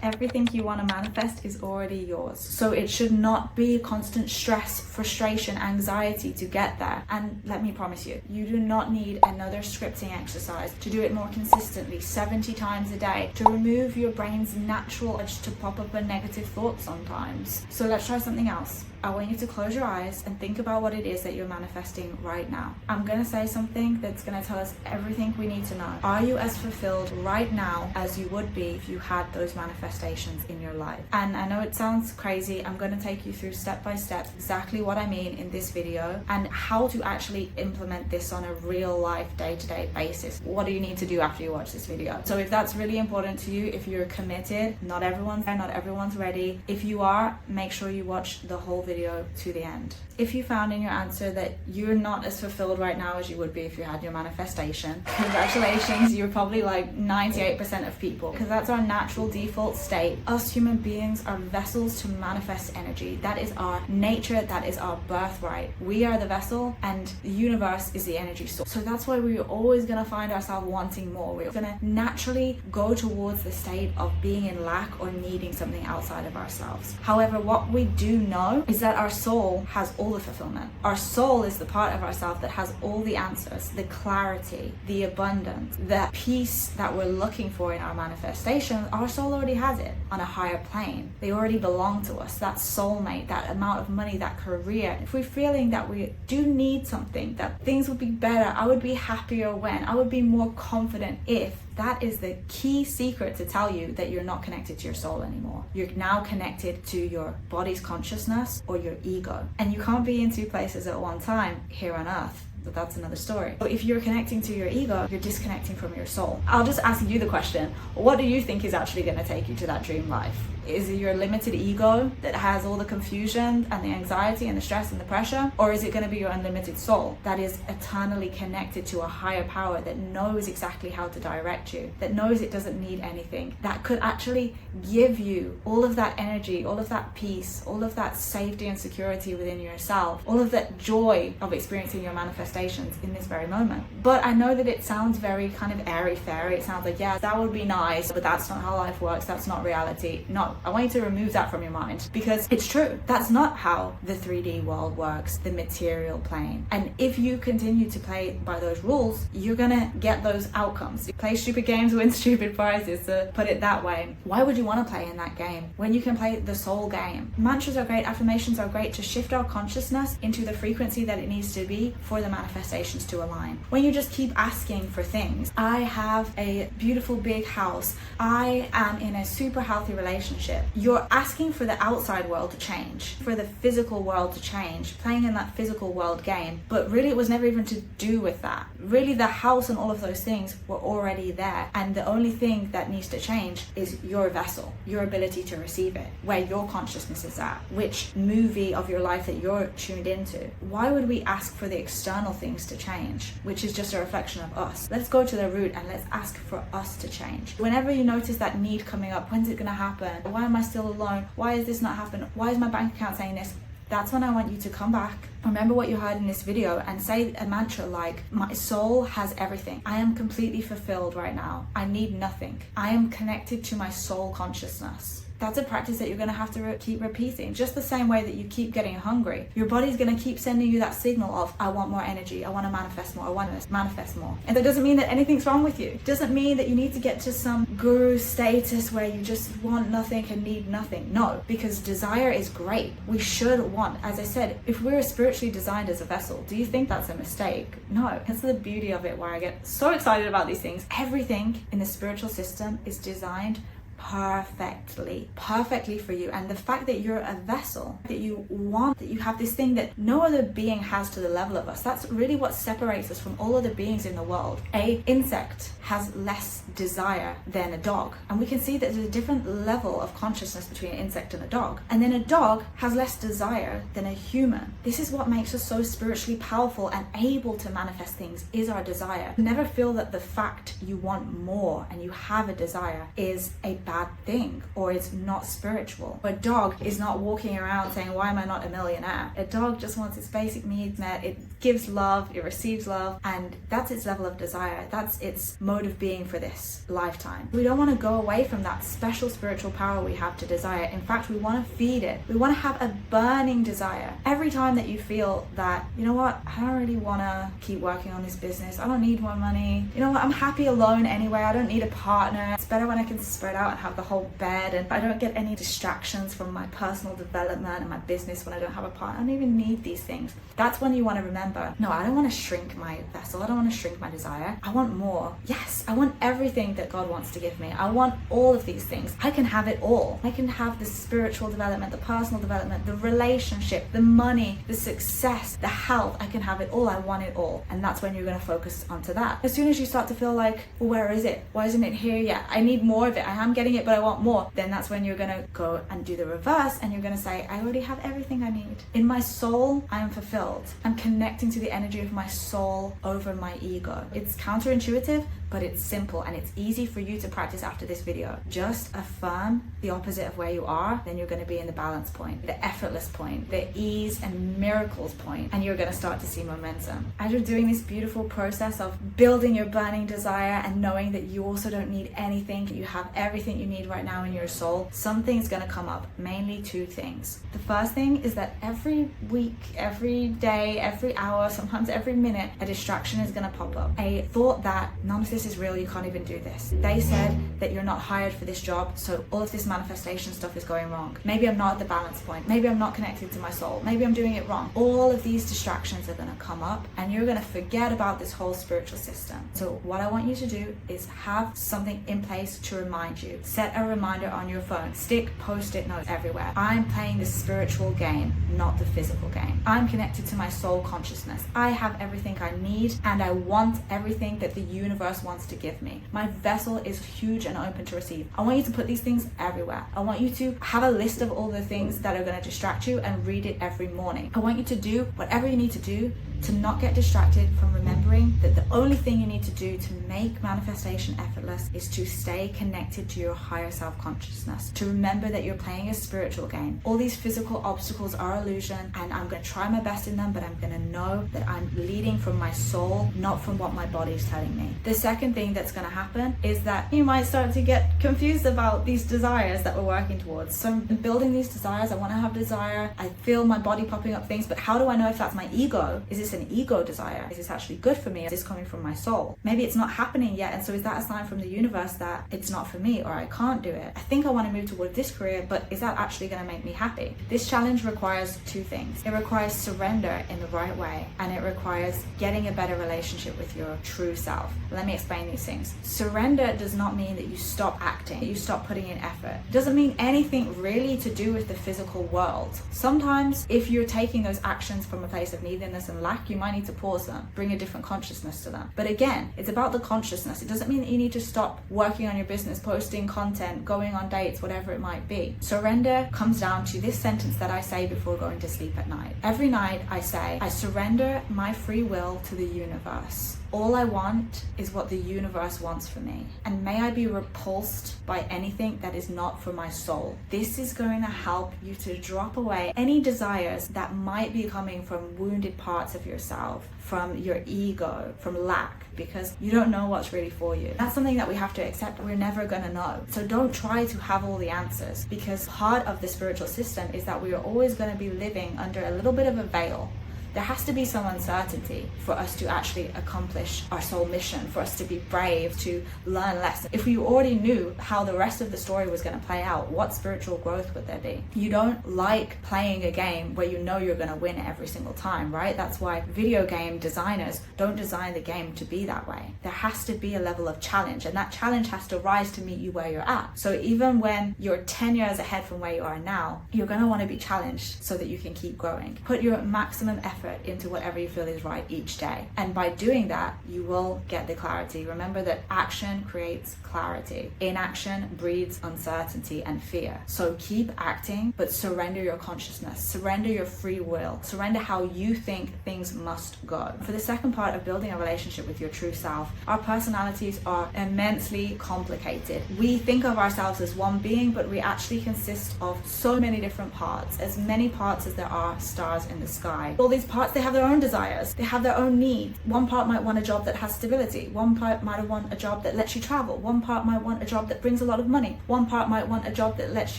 Everything you want to manifest is already yours. So it should not be constant stress, frustration, anxiety to get there. And let me promise you, you do not need another scripting exercise to do it more consistently 70 times a day to remove your brain's natural urge to pop up a negative thought sometimes. So let's try something else. I want you to close your eyes and think about what it is that you're manifesting right now. I'm going to say something that's going to tell us everything we need to know. Are you as fulfilled right now as you would be if you had those manifestations in your life? And I know it sounds crazy. I'm going to take you through step by step exactly what I mean in this video and how to actually implement this on a real life day-to-day basis. What do you need to do after you watch this video? So if that's really important to you, if you're committed, not everyone's there, not everyone's ready. If you are, make sure you watch the whole video to the end. If you found in your answer that you're not as fulfilled right now as you would be if you had your manifestation, congratulations, you're probably like 98% of people, because that's our natural default state. Us human beings are vessels to manifest energy. That is our nature, that is our birthright. We are the vessel and the universe is the energy source. So that's why we're always going to find ourselves wanting more. We're going to naturally go towards the state of being in lack or needing something outside of ourselves. However, what we do know is that our soul has all the fulfillment. Our soul is the part of ourselves that has all the answers, the clarity, the abundance, the peace that we're looking for in our manifestation. Our soul already has it on a higher plane. They already belong to us. That soulmate, that amount of money, that career. If we're feeling that we do need something, that things would be better, I would be happier when, I would be more confident if, that is the key secret to tell you that you're not connected to your soul anymore. You're now connected to your body's consciousness or your ego. And you can't be in two places at one time here on earth. But that's another story. So if you're connecting to your ego, you're disconnecting from your soul. I'll just ask you the question, what do you think is actually going to take you to that dream life? Is it your limited ego that has all the confusion and the anxiety and the stress and the pressure? Or is it going to be your unlimited soul that is eternally connected to a higher power that knows exactly how to direct you, that knows it doesn't need anything, that could actually give you all of that energy, all of that peace, all of that safety and security within yourself, all of that joy of experiencing your manifestations in this very moment? But I know that it sounds very kind of airy-fairy. It sounds like, yeah, that would be nice, but that's not how life works. That's not reality. No. I want you to remove that from your mind, because it's true. That's not how the 3D world works, the material plane. And if you continue to play by those rules, you're gonna get those outcomes. You play stupid games, win stupid prizes, to put it that way. Why would you want to play in that game when you can play the soul game? Mantras are great, affirmations are great to shift our consciousness into the frequency that it needs to be for the manifestations to align. When you just keep asking for things, I have a beautiful big house, I am in a super healthy relationship, you're asking for the outside world to change, for the physical world to change, playing in that physical world game. But really it was never even to do with that. Really the house and all of those things were already there. And the only thing that needs to change is your vessel, your ability to receive it, where your consciousness is at, which movie of your life that you're tuned into. Why would we ask for the external things to change, which is just a reflection of us? Let's go to the root and let's ask for us to change. Whenever you notice that need coming up, when's it going to happen? Why am I still alone? Why is this not happening? Why is my bank account saying this? That's when I want you to come back, remember what you heard in this video, and say a mantra like, my soul has everything. I am completely fulfilled right now. I need nothing. I am connected to my soul consciousness. That's a practice that you're going to have to keep repeating. Just the same way that you keep getting hungry, your body's going to keep sending you that signal of, I want more energy, I want to manifest more, I want to manifest more. And that doesn't mean that anything's wrong with you. It doesn't mean that you need to get to some guru status where you just want nothing and need nothing. No, because desire is great. We should want, as I said, if we're spiritually designed as a vessel, do you think that's a mistake? No. That's the beauty of it, why I get so excited about these things. Everything in the spiritual system is designed perfectly for you. And the fact that you're a vessel, that you want, that you have this thing that no other being has to the level of us, that's really what separates us from all other beings in the world. A insect has less desire than a dog, and we can see that there's a different level of consciousness between an insect and a dog. And then a dog has less desire than a human. This is what makes us so spiritually powerful and able to manifest things, is our desire. Never feel that the fact you want more and you have a desire is a bad bad thing or it's not spiritual. A dog is not walking around saying, why am I not a millionaire? A dog just wants its basic needs met. It gives love, it receives love, and that's its level of desire. That's its mode of being for this lifetime. We don't want to go away from that special spiritual power we have to desire. In fact, we want to feed it. We want to have a burning desire. Every time that you feel that, you know what, I don't really want to keep working on this business. I don't need more money. You know what, I'm happy alone anyway. I don't need a partner. It's better when I can spread out and have the whole bed, and I don't get any distractions from my personal development and my business when I don't have a partner. I don't even need these things. That's when you want to remember, no, I don't want to shrink my vessel. I don't want to shrink my desire. I want more. Yes, I want everything that God wants to give me. I want all of these things. I can have it all. I can have the spiritual development, the personal development, the relationship, the money, the success, the health. I can have it all. I want it all. And that's when you're going to focus onto that. As soon as you start to feel like, well, where is it? Why isn't it here yet? I need more of it. I am getting it, but I want more. Then that's when you're going to go and do the reverse, and you're going to say, I already have everything I need. In my soul, I am fulfilled. I'm connecting to the energy of my soul over my ego. It's counterintuitive, but it's simple and it's easy for you to practice after this video. Just affirm the opposite of where you are, then you're going to be in the balance point, the effortless point, the ease and miracles point, and you're going to start to see momentum. As you're doing this beautiful process of building your burning desire and knowing that you also don't need anything, you have everything you need right now in your soul, something's going to come up, mainly two things. The first thing is that every week, every day, every hour, sometimes every minute, a distraction is going to pop up. A thought that none of this is real, you can't even do this. They said that you're not hired for this job, so all of this manifestation stuff is going wrong. Maybe I'm not at the balance point. Maybe I'm not connected to my soul. Maybe I'm doing it wrong. All of these distractions are going to come up and you're going to forget about this whole spiritual system. So what I want you to do is have something in place to remind you. Set a reminder on your phone. Stick post-it notes everywhere. I'm playing the spiritual game, not the physical game. I'm connected to my soul consciousness. I have everything I need and I want everything that the universe wants to give me. My vessel is huge and open to receive. I want you to put these things everywhere. I want you to have a list of all the things that are going to distract you and read it every morning. I want you to do whatever you need to do to not get distracted from remembering that the only thing you need to do to make manifestation effortless is to stay connected to your higher self-consciousness, to remember that you're playing a spiritual game. All these physical obstacles are illusion and I'm going to try my best in them, but I'm going to know that I'm leading from my soul, not from what my body's telling me. The second thing that's going to happen is that you might start to get confused about these desires that we're working towards. So I'm building these desires. I want to have desire. I feel my body popping up things, but how do I know if that's my ego? Is this an ego desire? Is this actually good for me? Is this coming from my soul? Maybe it's not happening yet, and so is that a sign from the universe that it's not for me or I can't do it? I think I want to move toward this career, but is that actually going to make me happy? This challenge requires two things. It requires surrender in the right way, and it requires getting a better relationship with your true self. Let me explain these things. Surrender does not mean that you stop acting, that you stop putting in effort. It doesn't mean anything really to do with the physical world. Sometimes if you're taking those actions from a place of neediness and lack, you might need to pause them, bring a different consciousness to them. But again, it's about the consciousness. It doesn't mean that you need to stop working on your business, posting content, going on dates, whatever it might be. Surrender comes down to this sentence that I say before going to sleep at night. Every night I say, I surrender my free will to the universe. All I want is what the universe wants for me. And may I be repulsed by anything that is not for my soul. This is going to help you to drop away any desires that might be coming from wounded parts of yourself, from your ego, from lack, because you don't know what's really for you. That's something that we have to accept. We're never going to know. So don't try to have all the answers, because part of the spiritual system is that we are always going to be living under a little bit of a veil. There has to be some uncertainty for us to actually accomplish our soul mission, for us to be brave, to learn lessons. If we already knew how the rest of the story was going to play out, what spiritual growth would there be? You don't like playing a game where you know you're going to win every single time, right? That's why video game designers don't design the game to be that way. There has to be a level of challenge, and that challenge has to rise to meet you where you're at. So even when you're 10 years ahead from where you are now, you're going to want to be challenged so that you can keep growing. Put your maximum effort effort into whatever you feel is right each day. And by doing that, you will get the clarity. Remember that action creates clarity. Inaction breeds uncertainty and fear. So keep acting, but surrender your consciousness, surrender your free will, surrender how you think things must go. For the second part of building a relationship with your true self, our personalities are immensely complicated. We think of ourselves as one being, but we actually consist of so many different parts, as many parts as there are stars in the sky. All these parts, they have their own desires, they have their own needs. One part might want a job that has stability, one part might want a job that lets you travel, one part might want a job that brings a lot of money, one part might want a job that lets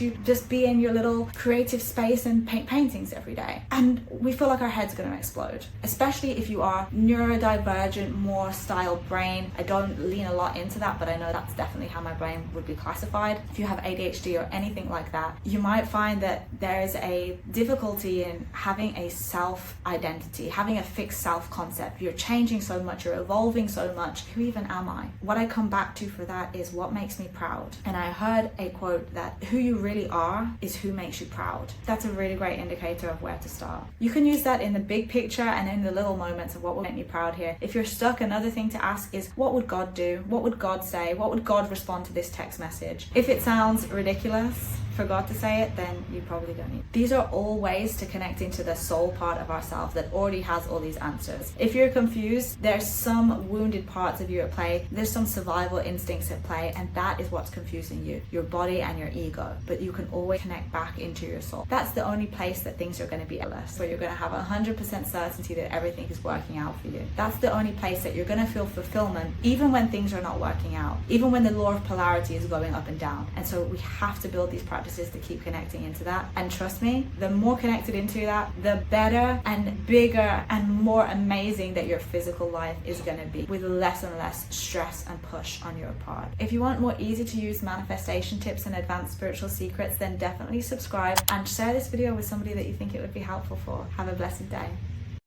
you just be in your little creative space and paint paintings every day. And we feel like our head's going to explode, especially if you are neurodivergent, more style brain. I don't lean a lot into that, but I know that's definitely how my brain would be classified. If you have ADHD or anything like that, you might find that there's a difficulty in having a self-identity, having a fixed self-concept. You're changing so much, you're evolving so much. Who even am I? What I come back to for that is what makes me proud. And I heard a quote that who you really are is who makes you proud. That's a really great indicator of where to start. You can use that in the big picture and in the little moments of what will make me proud here. If you're stuck, another thing to ask is, what would God do? What would God say? What would God respond to this text message? If it sounds ridiculous for God to say it, then you probably don't need it. These are all ways to connect into the soul part of ourselves that already has all these answers. If you're confused, there's some wounded parts of you at play, there's some survival instincts at play, and that is what's confusing you, your body and your ego. But you can always connect back into your soul. That's the only place that things are going to be endless, where you're going to have 100% certainty that everything is working out for you. That's the only place that you're going to feel fulfillment, even when things are not working out, even when the law of polarity is going up and down. And so we have to build these practices to keep connecting into that. And trust me, the more connected into that, the better and bigger and more amazing that your physical life is going to be, with less and less stress and push on your part. If you want more easy to use manifestation tips and advanced spiritual secrets, then definitely subscribe and share this video with somebody that you think it would be helpful for. Have a blessed day.